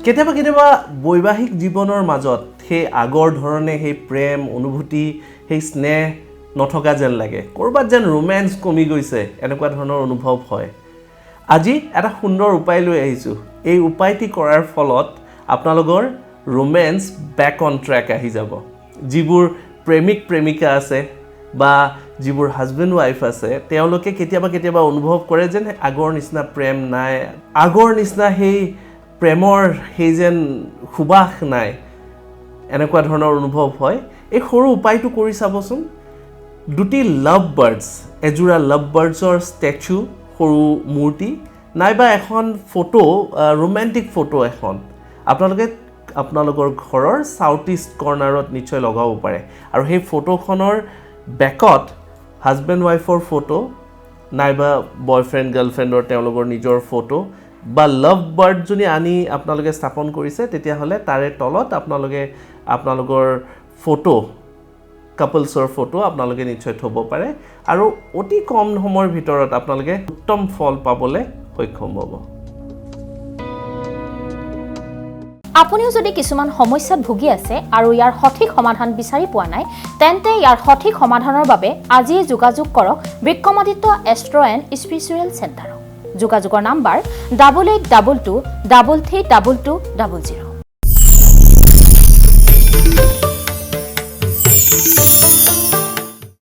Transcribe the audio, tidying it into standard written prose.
কেতিয়াবা বৈবাহিক জীৱনৰ মাজত সেই আগৰ ধৰণে সেই প্ৰেম অনুভূতি সেই স্নেহ নথকা যেন লাগে কৰবাত যেন ৰোমেন্স কমি গৈছে এনেকুৱা ধৰণৰ অনুভৱ হয় আজি এটা সুন্দৰ উপায় লৈ আহিছো এই উপায়টি কৰাৰ ফলত আপোনালোকৰ ৰোমেন্স ব্যাক অন ট্ৰেক আহি যাব যিবোৰ প্ৰেমিক প্ৰেমিকা আছে বা যিবোৰ হাজবেণ্ড ওয়াইফ আছে তেওঁলোকে কেতিয়াবা অনুভৱ কৰে যেন আগৰ নিচিনা প্ৰেম নাই আগৰ নিচিনা সেই প্ৰেমৰ সেই যেন সুবাস নাই এনেকুৱা ধৰণৰ অনুভৱ হয় এই সৰু উপায়টো কৰি চাবচোন দুটি লাভ বাৰ্ডছ এজোৰা লাভ বাৰ্ডছৰ ষ্টেচু সৰু মূৰ্তি নাইবা এখন ফটো ৰোমান্টিক ফটো এখন আপোনালোকে আপোনালোকৰ ঘৰৰ সাউথ ইষ্ট কৰ্নাৰত নিশ্চয় লগাব পাৰে আৰু সেই ফটোখনৰ ব্যাকত হাজবেণ্ড ওয়াইফৰ ফটো নাইবা বয়ফ্ৰেণ্ড গাৰ্লফ্ৰেণ্ডৰ তেওঁলোকৰ নিজৰ ফটো বা লাভ বাৰ্ড যদি আনি আপোনালোকে স্থাপন কৰিছে তেতিয়াহ'লে তাৰে তলত আপোনালোকৰ ফটো কাপলছৰ ফটো আপোনালোকে নিশ্চয় থব পাৰে আৰু অতি কম সময়ৰ ভিতৰত আপোনালোকে উত্তম ফল পাবলৈ সক্ষম হ'ব আপুনিও যদি কিছুমান সমস্যাত ভুগি আছে আৰু ইয়াৰ সঠিক সমাধান বিচাৰি পোৱা নাই তেন্তে ইয়াৰ সঠিক সমাধানৰ বাবে আজি যোগাযোগ কৰক বিক্ৰমাদিত্য এষ্ট্ৰো এণ্ড স্পিৰিচুৱেল চেণ্টাৰক যোগাযোগৰ নাম্বাৰ 8822 332200